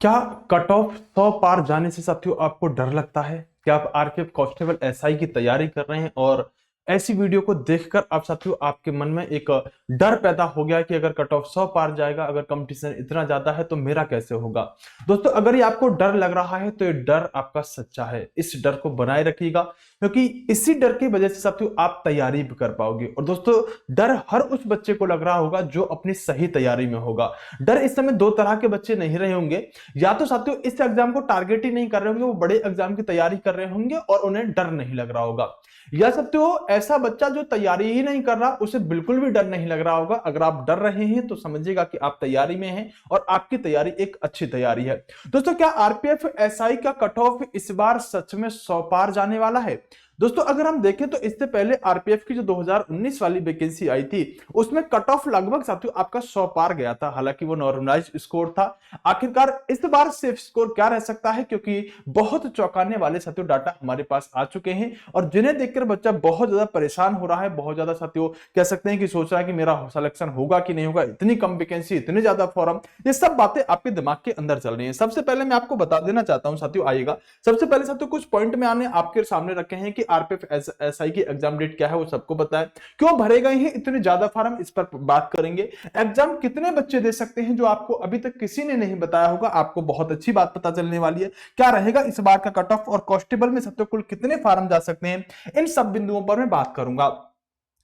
क्या cut off 100 पार जाने से साथियों आपको डर लगता है? क्या आप आरपीएफ कांस्टेबल एसआई की तैयारी कर रहे हैं और ऐसी वीडियो को देखकर आप साथियों आपके मन में एक डर पैदा हो गया कि अगर कट ऑफ 100 पार जाएगा, अगर कंपटीशन इतना ज्यादा है तो मेरा कैसे होगा? दोस्तों, अगर ये आपको डर लग रहा है तो ये डर आपका सच्चा है। इस डर को बनाए रखिएगा, क्योंकि इसी डर की वजह से साथियों आप तैयारी भी कर पाओगे। और दोस्तों, डर हर उस बच्चे को लग रहा होगा जो अपनी सही तैयारी में होगा। डर इस समय दो तरह के बच्चे नहीं रहे होंगे। या तो साथियों इस एग्जाम को टारगेट ही नहीं कर रहे होंगे, वो बड़े एग्जाम की तैयारी कर रहे होंगे और उन्हें डर नहीं लग रहा होगा। या साथियों ऐसा बच्चा जो तैयारी ही नहीं कर रहा, उसे बिल्कुल भी डर नहीं लग रहा होगा। अगर आप डर रहे हैं तो समझिएगा कि आप तैयारी में हैं और आपकी तैयारी एक अच्छी तैयारी है। दोस्तों, क्या आरपीएफ एसआई का कट ऑफ इस बार सच में 100 पार जाने वाला है? दोस्तों, अगर हम देखें तो इससे पहले आरपीएफ की जो 2019 वाली वैकेंसी आई थी, उसमें कट ऑफ लगभग साथियों आपका 100 पार गया था। हालांकि वो नॉर्मलाइज स्कोर था। आखिरकार इस बार सेफ स्कोर क्या रह सकता है, क्योंकि बहुत चौंकाने वाले साथियों डाटा हमारे पास आ चुके हैं और जिन्हें देखकर बच्चा बहुत ज्यादा परेशान हो रहा है, बहुत ज्यादा साथियों कह सकते हैं कि सोच रहा है कि मेरा सिलेक्शन होगा कि नहीं होगा, इतनी कम वैकेंसी, इतने ज्यादा फॉर्म, ये सब बातें आपके दिमाग के अंदर चल रही है। सबसे पहले मैं आपको बता देना चाहता हूं साथियों, आइएगा सबसे पहले साथियों कुछ पॉइंट में आने आपके सामने रखे हैं कि आरपीएफ एसआई की एग्जाम डेट क्या है, वो सबको पता है। क्यों भरे गए हैं इतने ज्यादा फॉर्म, इस पर बात करेंगे। एग्जाम कितने बच्चे दे सकते हैं, जो आपको अभी तक किसी ने नहीं बताया होगा, आपको बहुत अच्छी बात पता चलने वाली है। क्या रहेगा इस बार का कट ऑफ और कांस्टेबल में साथियों कुल कितने फॉर्म जा सकते हैं, इन सब बिंदुओं पर मैं बात करूंगा।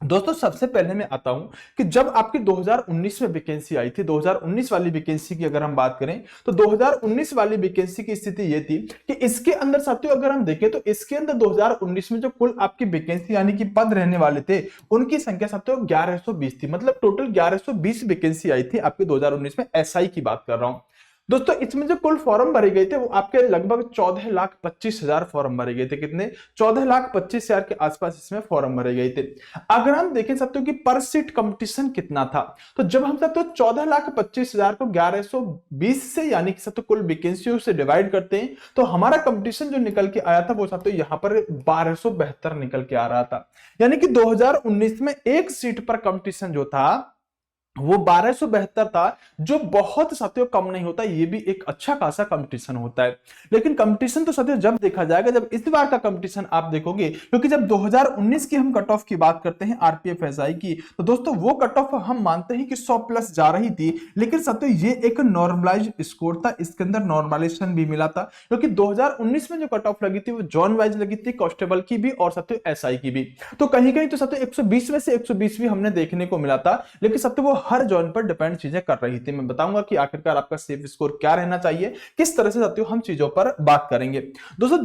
दोस्तों, सबसे पहले मैं आता हूं कि जब आपकी 2019 में वैकेंसी आई थी, 2019 वाली वैकेंसी की अगर हम बात करें तो 2019 वाली वैकेंसी की स्थिति ये थी कि इसके अंदर साथियों अगर हम देखें तो इसके अंदर 2019 में जो कुल आपकी वैकेंसी यानी कि पद रहने वाले थे, उनकी संख्या साथियों 1120 थी। मतलब टोटल 1120 वैकेंसी आई थी आपकी 2019 में। एसआई की बात कर रहा हूं दोस्तों। इसमें जो कुल फॉर्म भरे गए थे वो आपके लगभग 14,25,000 फॉर्म भरे गए थे। कितने? 14,25,000 के आसपास इसमें फॉर्म भरे गए थे। अगर हम देखें सकते हो कि पर सीट कंपटीशन कितना था, तो जब हम सकते हो 14,25,000 को 1120 से यानी कि सकते कुल वैकेंसियों से डिवाइड करते हैं, तो हमारा कंपटीशन जो निकल के आया था वो सकते यहां पर 1272 निकल के आ रहा था। यानी कि 2019 में एक सीट पर कंपटीशन जो था वो 1272 था, जो बहुत साथियों कम नहीं होता, ये भी एक अच्छा खासा कंपटीशन होता है। लेकिन कंपटीशन तो साथियों जब देखा जाएगा जब इस बार का कंपटीशन आप देखोगे, क्योंकि जब 2019 की हम कट ऑफ की बात करते हैं आरपीएफ एसआई की, तो दोस्तों वो कट ऑफ हम मानते हैं कि 100 प्लस जा रही थी। लेकिन साथियों ये एक नॉर्मलाइज स्कोर था, इसके अंदर नॉर्मलाइजेशन भी मिला था, क्योंकि 2019 में जो कट ऑफ लगी थी वो जोन वाइज लगी थी, कांस्टेबल की भी और साथियों एसआई की भी। तो कहीं कहीं तो साथियों 120 में से 120 भी हमने देखने को मिला था। लेकिन साथियों वो हर जोन पर डिपेंड चीजें कर रही थी। मैं बताऊंगा कि आखिरकार आपका सेफ स्कोर क्या रहना चाहिए, किस तरह से साथियों हम चीजों पर बात करेंगे। दोस्तों,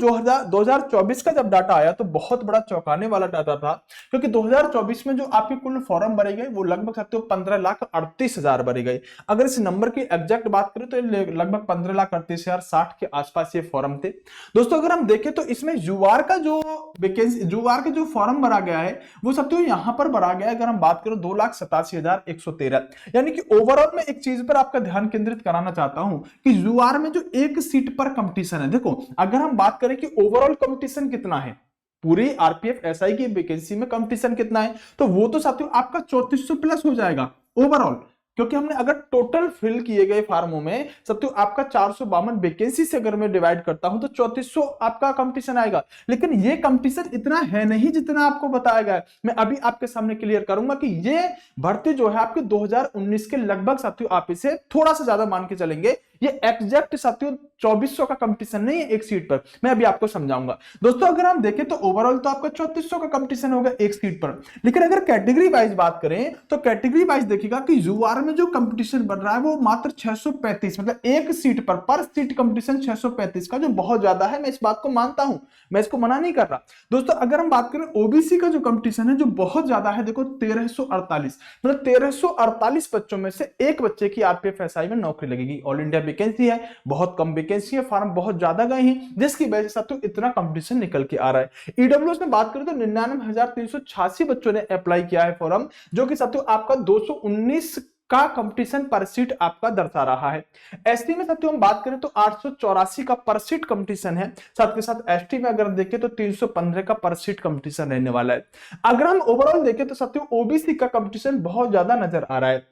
2024 का जब डाटा आया तो बहुत बड़ा चौंकाने वाला डाटा था, क्योंकि 2024 में जो आपके कुल फॉर्म भरे गए वो लगभग साथियों 15,38,000 भरे गए। अगर इस नंबर की एग्जैक्ट बात करें तो लगभग 15,38,060 के आसपास ये फॉर्म थे। दोस्तों, अगर हम देखें तो इसमें यूआर का जो वैकेंसी, यूआर का जो फॉर्म भरा गया है वो साथियों यहां पर भरा गया है। अगर हम बात करें 2,87,113, यानी कि ओवरऑल में एक चीज पर आपका ध्यान केंद्रित कराना चाहता हूं कि यूआर में जो एक सीट पर कंपटीशन है, देखो अगर हम बात करें कि ओवरऑल कंपटीशन कितना है, पूरी आरपीएफ एसआई की वैकेंसी में कंपटीशन कितना है, तो वो तो साथियों आपका 3400 प्लस हो जाएगा ओवरऑल। क्योंकि हमने अगर टोटल फिल किए गए फार्मों में साथियों आपका 452 वैकेंसी से अगर मैं डिवाइड करता हूं तो 3400 आपका कंपटीशन आएगा। लेकिन ये कंपटीशन इतना है नहीं जितना आपको बताया गया है। मैं अभी आपके सामने क्लियर करूंगा कि ये भर्ती जो है आपके 2019 के लगभग साथियों आप इसे थोड़ा सा ज्यादा मान के चलेंगे। ये एग्जैक्ट साथियों 2400 का कंपटीशन नहीं है एक सीट पर, मैं अभी आपको समझाऊंगा। दोस्तों, अगर हम देखें तो ओवरऑल तो आपका 3400 का कंपटीशन होगा एक सीट पर। लेकिन अगर कैटेगरी वाइज बात करें तो कैटेगरी वाइज देखिएगा कि यूआर में जो कंपटीशन बढ़ रहा है वो मात्र 635, मतलब एक सीट पर सीट कंपटीशन 635 का, जो बहुत ज्यादा है। मैं इस बात को मानता हूं, मैं इसको मना नहीं कर रहा। दोस्तों, अगर हम बात करें ओबीसी का जो कंपटीशन है जो बहुत ज्यादा है, देखो 1348, मतलब 1348 बच्चों में से एक बच्चे की आरपीएफ एसआई में नौकरी लगेगी। ऑल इंडिया वैकेंसी है, बहुत कम वैकेंसी है, फार्म बहुत ज्यादा गए हैं, जिसकी वजह से साथियों इतना कंपटीशन निकल के आ रहा है। ईडब्ल्यूएस में बात करें तो 99,386 बच्चों ने अप्लाई किया है फॉर्म, जो कि साथियों आपका 219 का कंपटीशन पर सीट आपका दर्शा रहा है। एसटी में साथियों हम बात करें तो 884 का पर सीट कंपटीशन है, साथ के साथ एसटी में अगर देखें तो 315 का पर सीट कंपटीशन रहने वाला है। अगर हम ओवरऑल देखें तो साथियों ओबीसी का कंपटीशन बहुत ज्यादा नजर आ रहा है।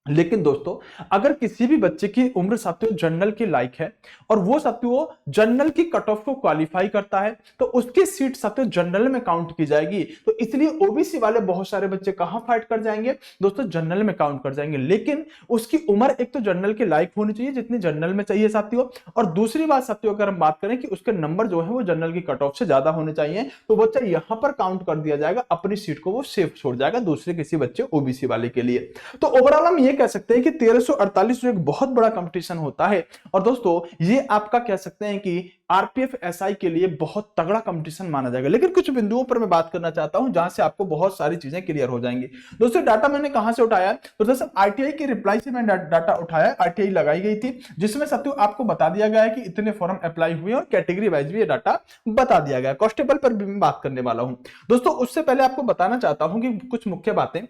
लेकिन दोस्तों अगर किसी भी बच्चे की उम्र साथियों जनरल के लायक है और वो साथियों जनरल की कट ऑफ को क्वालिफाई करता है तो उसकी सीट साथियों जनरल में काउंट की जाएगी। तो इसलिए ओबीसी वाले बहुत सारे बच्चे कहां फाइट कर जाएंगे दोस्तों, जनरल में काउंट कर जाएंगे। लेकिन उसकी उम्र एक तो जनरल के लायक होनी चाहिए जितनी जनरल में चाहिए साथियों, और दूसरी बात साथियों अगर हम बात करें कि उसके नंबर जो है वो जनरल की कट ऑफ से ज्यादा होने चाहिए, तो बच्चा यहां पर काउंट कर दिया जाएगा, अपनी सीट को वो सेफ छोड़ जाएगा दूसरे किसी बच्चे ओबीसी वाले के लिए। तो ओवरऑल हम ये कह सकते हैं कि 1348 जो एक बहुत बड़ा कंपटीशन होता है, और दोस्तों ये आपका कह सकते हैं कि आरपीएफ एसआई के लिए बहुत तगड़ा कंपटीशन माना जाएगा। लेकिन कुछ बिंदुओं पर मैं बात करना चाहता हूं जहां से आपको बहुत सारी चीजें क्लियर हो जाएंगी। दोस्तों डाटा मैंने कहां से उठाया है, तो दोस्तों आरटीआई की रिप्लाई से मैंने डाटा उठाया, आरटीआई लगाई गई थी जिसमें साथियों आपको बता दिया गया है कि इतने फॉर्म अप्लाई हुए और कैटेगरी वाइज भी ये डाटा बता दिया गया। कांस्टेबल पर भी मैं बात करने वाला हूं दोस्तों। उससे पहले आपको बताना चाहता हूं कि कुछ मुख्य बातें,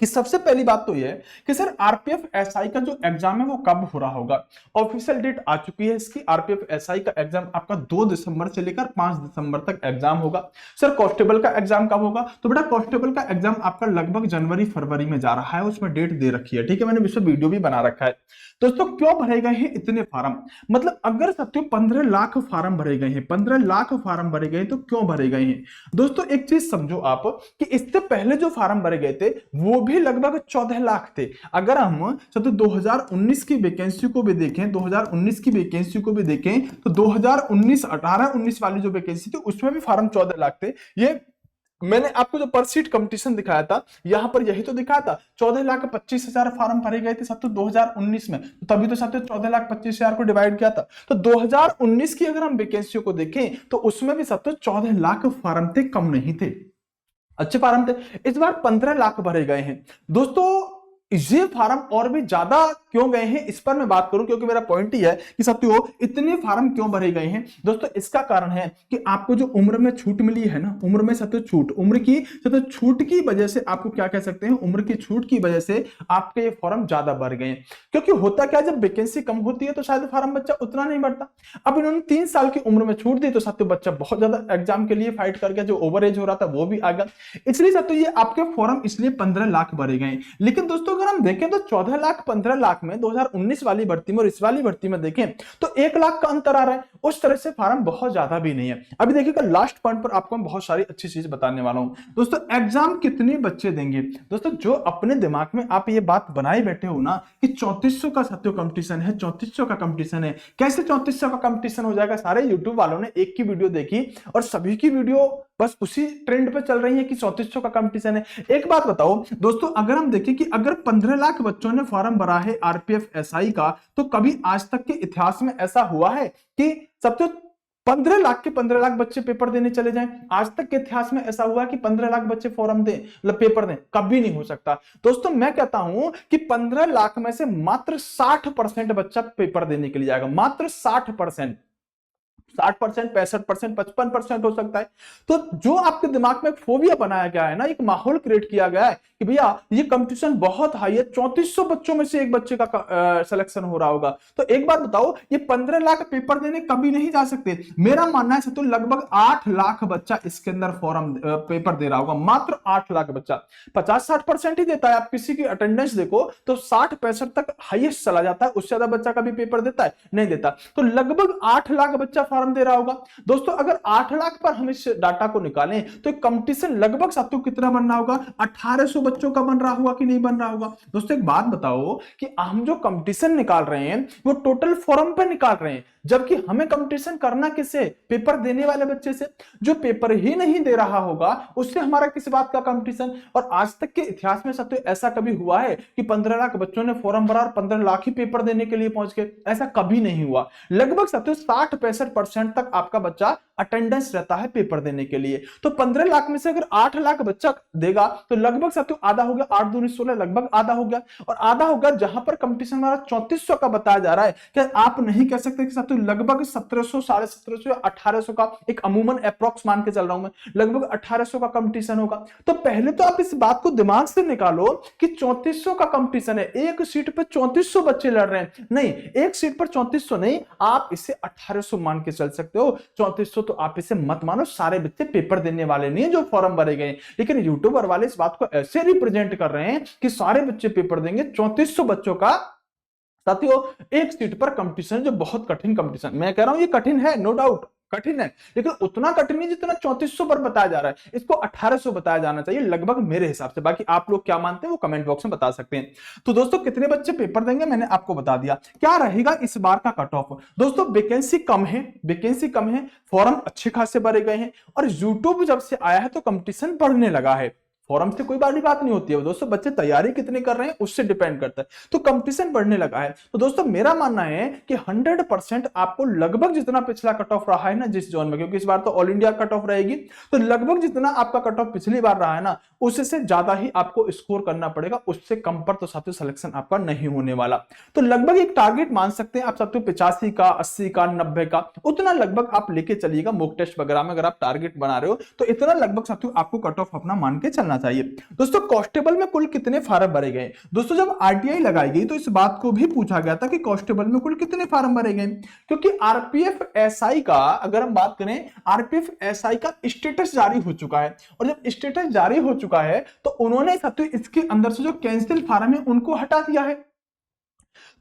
कि सबसे पहली बात तो यह है कि सर आरपीएफ एसआई का जो एग्जाम है वो कब हो रहा होगा। ऑफिशियल डेट आ चुकी है इसकी, आरपीएफ एसआई का एग्जाम आपका 2 दिसंबर से लेकर 5 दिसंबर तक एग्जाम होगा। सर कांस्टेबल का एग्जाम कब होगा, तो बेटा कांस्टेबल का एग्जाम आपका लगभग जनवरी फरवरी में जा रहा है, उसमें डेट दे रखी है, ठीक है, मैंने इसमें वीडियो भी बना रखा है। दोस्तों क्यों भरे गए हैं इतने फार्म, मतलब अगर सत्यों 15 लाख फार्म भरे गए हैं, 15 लाख फार्म भरे गए तो क्यों भरे गए हैं। दोस्तों एक चीज समझो आप कि इससे पहले जो फार्म भरे गए थे वो भी लगभग 14 लाख थे। अगर हम 2019 की वैकेंसी को भी देखें, 2019 की वैकेंसी को भी देखें तो 2019 18-19 वाली जो वैकेंसी थी उसमें भी फार्म 14 लाख थे। ये मैंने आपको जो पर सीट कंपटीशन दिखाया था यहां पर यही तो दिखाया था, 14,25,000 फार्म भरे गए थे साथियों 2019 में, तो तभी तो साथियों 14,25,000 को डिवाइड किया था। तो 2019 की अगर हम वैकेंसियों को देखें तो उसमें भी साथियों 14 लाख फार्म थे, कम नहीं थे, अच्छे फार्म थे। इस बार 15 लाख भरे गए हैं दोस्तों। ये फार्म और भी ज्यादा क्यों गए हैं इस पर मैं बात करूं, क्योंकि मेरा पॉइंट ही है कि साथियों इतने फार्म क्यों भरे गए हैं। दोस्तों इसका कारण है कि आपको जो उम्र में छूट मिली है ना, उम्र में साथियों छूट, उम्र की साथियों छूट की वजह से आपको क्या कह सकते हैं, उम्र की छूट की वजह से आपके ये फॉर्म ज्यादा भर गए हैं। क्योंकि होता क्या, जब वैकेंसी कम होती है तो शायद फार्म बच्चा उतना नहीं भरता। अब इन्होंने 3 साल की उम्र में छूट दी तो साथियों बच्चा बहुत ज्यादा एग्जाम के लिए फाइट कर गया, जो ओवर एज हो रहा था वो भी आ गया, इसलिए साथियों ये आपके फॉर्म इसलिए 15 लाख भरे गए। लेकिन दोस्तों अगर हम देखें तो 14 लाख 15 लाख में 2019 वाली भर्ती में और इस वाली भर्ती में देखें तो 1 लाख का अंतर आ रहा है। उस तरह से फार्म बहुत ज्यादा भी नहीं है। अभी देखिएगा लास्ट पॉइंट पर आपको मैं बहुत सारी अच्छी चीज बताने वाला हूं। दोस्तों एग्जाम कितने बच्चे देंगे, दोस्तों जो अपने दिमाग में आप ये बात बनाए बैठे हो ना कि 3400 का साथियों कंपटीशन है, 3400 का कंपटीशन है, कैसे 3400 का कंपटीशन हो जाएगा। सारे यूट्यूब वालों ने एक की वीडियो देखी और सभी की वीडियो बस उसी ट्रेंड पे चल रही है कि 3400 का कंपटीशन है। एक बात बताओ दोस्तों, अगर हम देखें कि अगर 15 लाख बच्चों ने फॉर्म भरा है आरपीएफ एसआई का, तो कभी आज तक के इतिहास में ऐसा हुआ है कि सबसे 15 लाख के 15 लाख बच्चे पेपर देने चले जाएं। आज तक के इतिहास में ऐसा हुआ कि 15 लाख बच्चे फॉर्म दें, मतलब पेपर दें, कभी नहीं हो सकता। दोस्तों मैं कहता हूं कि 15 लाख में से मात्र 60% बच्चा पेपर देने के लिए जाएगा, मात्र 60%, 60%, 65%, 55% हो सकता है। तो जो आपके दिमाग में एक फोबिया बनाया गया है ना, एक माहौल क्रिएट किया गया है कि भैया ये कंपटीशन बहुत हाई है, 3400 बच्चों में से एक बच्चे का सिलेक्शन हो रहा होगा। तो एक बात बताओ, ये 15 लाख पेपर देने कभी नहीं जा सकते। मेरा मानना है तो लगभग 8 लाख बच्चा इसके अंदर फॉर्म पेपर दे रहा होगा, मात्र 8 लाख बच्चा। 50-60% ही देता है। आप किसी की अटेंडेंस देखो तो 60-65 तक हाईएस्ट चला जाता है, उससे ज्यादा बच्चा कभी पेपर देता है, नहीं देता। तो लगभग 8 लाख बच्चा फॉर्म दे रहा होगा। दोस्तों अगर 8 लाख पर हम इस डाटा को निकालें तो कंपटीशन लगभग साथियों कितना बन रहा होगा, 1800 बच्चों का बन रहा होगा कि नहीं बन रहा होगा। दोस्तों एक बात बताओ कि हम जो कंपटीशन निकाल रहे हैं वो टोटल फॉर्म पे निकाल रहे हैं, जबकि हमें कंपटीशन करना किससे, पेपर देने वाले बच्चे से। जो पेपर ही नहीं दे रहा होगा उससे हमारा किस बात का कंपटीशन। और आज तक के इतिहास में साथियों ऐसा कभी हुआ है कि 15 लाख बच्चों ने फॉर्म भरा और 15 लाख ही पेपर देने के लिए पहुंच गए, ऐसा कभी नहीं हुआ। लगभग साथियों 60-65% तक आपका बच्चा अटेंडेंस रहता है पेपर देने के लिए। तो 15 लाख में से अगर 8 लाख बच्चा देगा तो लगभग साथियों आधा हो गया, 8 दूनी 16, लगभग आधा हो गया। और आधा होगा जहां पर कंपटीशन हमारा 3400 का बताया जा रहा है, क्या आप नहीं कह सकते कि साथियों लगभग 1700, 1750 या 1800 का, एक अमूमन अप्रॉक्स मान के चल रहा हूं मैं, लगभग 1800 का कंपटीशन होगा। तो पहले तो आप इस बात को दिमाग से निकालो कि 3400 का कंपटीशन है, एक सीट पर 3400 बच्चे लड़ रहे हैं। नहीं, एक सीट पर 3400 नहीं, आप इसे 1800 मान के चल सकते हो। 3400 दोस्तों तो आप इसे मत मानो, सारे बच्चे पेपर देने वाले नहीं है जो फॉर्म भरे गए, लेकिन यूट्यूबर वाले इस बात को ऐसे रिप्रेजेंट कर रहे हैं कि सारे बच्चे पेपर देंगे। 3400 बच्चों का साथियों एक सीट पर कंपटीशन, जो बहुत कठिन कंपटीशन, मैं कह रहा हूं ये कठिन है, नो डाउट कठिन है, लेकिन उतना कठिन नहीं जितना 3400 पर बताया जा रहा है, इसको 1800 बताया जाना चाहिए लगभग मेरे हिसाब से। बाकी आप लोग क्या मानते हैं वो कमेंट बॉक्स में बता सकते हैं। तो दोस्तों कितने बच्चे पेपर देंगे मैंने आपको बता दिया। क्या रहेगा इस बार का कट ऑफ? दोस्तों वैकेंसी कम है, वैकेंसी कम है, फॉर्म अच्छे खासे भरे गए हैं, और यूट्यूब जब से आया है तो कंपटीशन बढ़ने लगा है। फॉर्म से कोई बड़ी बात नहीं होती है दोस्तों, बच्चे तैयारी कितने कर रहे हैं उससे डिपेंड करता है, तो कंपटीशन बढ़ने लगा है। तो दोस्तों मेरा मानना है कि 100% आपको लगभग जितना पिछला कट ऑफ रहा है ना जिस जोन में, क्योंकि इस बार तो ऑल इंडिया कट ऑफ रहेगी, तो लगभग जितना आपका कट ऑफ पिछली बार रहा है ना उससे ज्यादा ही आपको स्कोर करना पड़ेगा, उससे कम पर तो साथियों सिलेक्शन आपका नहीं होने वाला। तो लगभग एक टारगेट मान सकते हैं आप साथियों 85 का, 80 का, 90 का, उतना लगभग आप लेके चलिएगा। मॉक टेस्ट वगैरह में अगर आप टारगेट बना रहे हो तो इतना लगभग साथियों आपको कट ऑफ अपना मान के चलना चाहिए। दोस्तों कांस्टेबल में कुल कितने फार्म भरे गए? दोस्तों जब आरटीआई लगाई गई तो इस बात को भी पूछा गया था कि कांस्टेबल में कुल कितने फार्म भरे गए, क्योंकि आरपीएफ एसआई का अगर हम बात करें, आरपीएफ एसआई का स्टेटस जारी हो चुका है, और जब स्टेटस जारी हो चुका है तो उन्होंने साथियों इसके अंदर से जो कैंसिल फार्म है उनको हटा दिया है।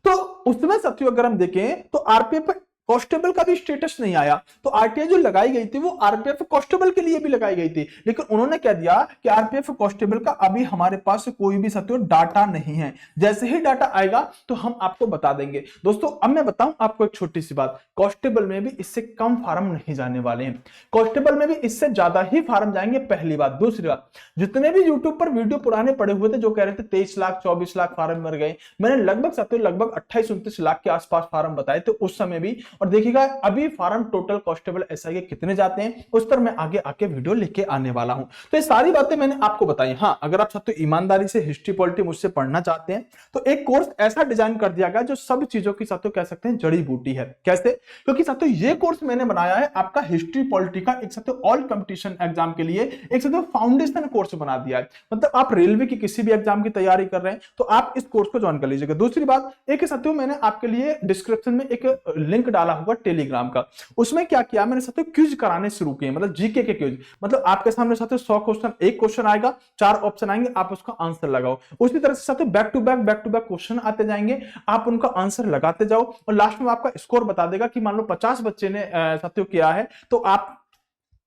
तो उसमें साथियों अगर हम देखें तो आरपीएफ कांस्टेबल का भी स्टेटस नहीं आया, तो आरटीआई जो लगाई गई थी वो आरपीएफ कांस्टेबल के लिए भी लगाई गई थी, लेकिन उन्होंने कह दिया कि आरपीएफ कांस्टेबल का अभी हमारे पास कोई भी साथियों डाटा नहीं है, जैसे ही डाटा आएगा तो हम आपको बता देंगे। दोस्तों अब मैं बताऊं आपको एक छोटी सी बात, कांस्टेबल में भी इससे कम फार्म नहीं जाने वाले हैं, कांस्टेबल में भी इससे ज्यादा ही फार्म जाएंगे, पहली बात। दूसरी बात, जितने भी यूट्यूब पर वीडियो पुराने पड़े हुए थे जो कह रहे थे 23 लाख 24 लाख फार्म मर गए, मैंने लगभग साथियों लगभग 28-29 लाख के आसपास फार्म बताए थे उस समय भी। और देखिएगा अभी फार्म टोटल कांस्टेबल एसआई के कितने जाते हैं उस पर मैं आगे आके वीडियो लेके आने वाला हूं। तो ये सारी बातें मैंने आपको बताई। हां अगर आप साथियों ईमानदारी से हिस्ट्री पॉलिटी मुझसे पढ़ना चाहते हैं तो एक कोर्स ऐसा डिजाइन कर दिया गया जो सब चीजों की साथियों कह सकते हैं जड़ी बूटी है। कैसे? क्योंकि साथियों ये कोर्स मैंने बनाया है आपका हिस्ट्री पॉलिटी का एक साथियों ऑल कंपटीशन एग्जाम के लिए एक साथियों फाउंडेशन कोर्स बना दिया है। मतलब आप रेलवे की किसी भी एग्जाम की तैयारी कर रहे हैं तो आप इस कोर्स को ज्वाइन कर लीजिएगा। दूसरी बात, एक साथियों मैंने आपके लिए डिस्क्रिप्शन में एक लिंक डाला होगा टेलीग्राम का, उसमें क्या किया मैंने साथियों क्विज कराने शुरू किए, मतलब जीके के क्विज। मतलब आपके सामने साथियों 100 क्वेश्चन, एक क्वेश्चन आएगा, 4 ऑप्शन आएंगे, आप उसका आंसर लगाओ। उसी तरह से साथियों बैक टू बैक क्वेश्चन आते जाएंगे, आप उनका आंसर लगाते जाओ और लास्ट में आपका स्कोर बता देगा कि मान लो 50 बच्चे ने साथियों किया है तो आप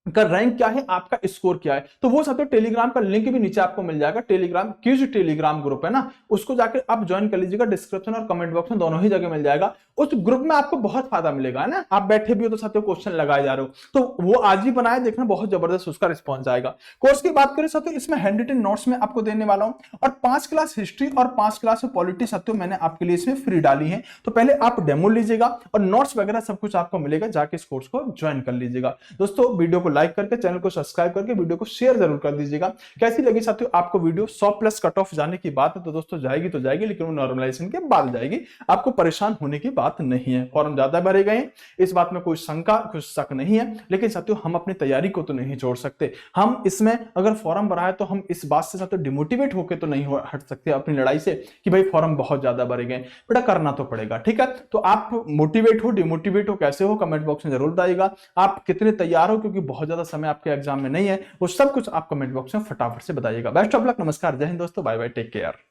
का रैंक क्या है, आपका स्कोर क्या है। तो वो साथियों टेलीग्राम का लिंक भी नीचे आपको मिल जाएगा, टेलीग्राम क्विज टेलीग्राम ग्रुप है ना, उसको जाकर आप ज्वाइन कर लीजिएगा, डिस्क्रिप्शन और कमेंट बॉक्स में दोनों ही जगह मिल जाएगा। उस ग्रुप में आपको बहुत फायदा मिलेगा, है ना, आप बैठे भी हो तो साथियों क्वेश्चन लगाए जा रहे हो, तो वो आज ही बनाए, देखना बहुत जबरदस्त उसका रिस्पॉन्स आएगा। कोर्स की बात करें साथियों, इसमें हैंड रिटन नोट्स में आपको देने वाला हूं, और 5 क्लास हिस्ट्री और 5 क्लास पॉलिटी साथियों मैंने आपके लिए इसमें फ्री डाली है। तो पहले आप डेमो लीजिएगा और नोट्स वगैरह सब कुछ आपको मिलेगा, जाके इस कोर्स को ज्वाइन कर लीजिएगा। दोस्तों वीडियो को लाइक करके, चैनल को सब्सक्राइब करके वीडियो को शेयर जरूर कर दीजिएगा। कैसी लगी साथियों आपको वीडियो? 100+ कट ऑफ जाने की बात है तो दोस्तों जाएगी तो जाएगी, लेकिन वो नॉर्मलाइजेशन के बाद जाएगी, आपको परेशान होने की बात नहीं है। फॉर्म ज्यादा भरे गए इस बात में कोई शंका कुछ शक नहीं है, लेकिन साथियों हम अपनी तैयारी को तो नहीं छोड़ सकते। हम इसमें अगर फॉर्म भरा है तो हम इस बात से साथियों डिमोटिवेट होकर तो नहीं हट सकते अपनी लड़ाई से कि भाई फॉर्म बहुत ज्यादा भरे गए, बेटा करना तो पड़ेगा, ठीक है। तो आप मोटिवेट हो डिमोटिवेट हो कैसे हो कमेंट बॉक्स में जरूर बताइएगा। आप कितने तैयार हो, क्योंकि बहुत ज्यादा समय आपके एग्जाम में नहीं है, वो सब कुछ आप कमेंट बॉक्स में फटाफट से बताइएगा। बेस्ट ऑफ लक, नमस्कार, जय हिंद दोस्तों, बाय बाय, टेक केयर।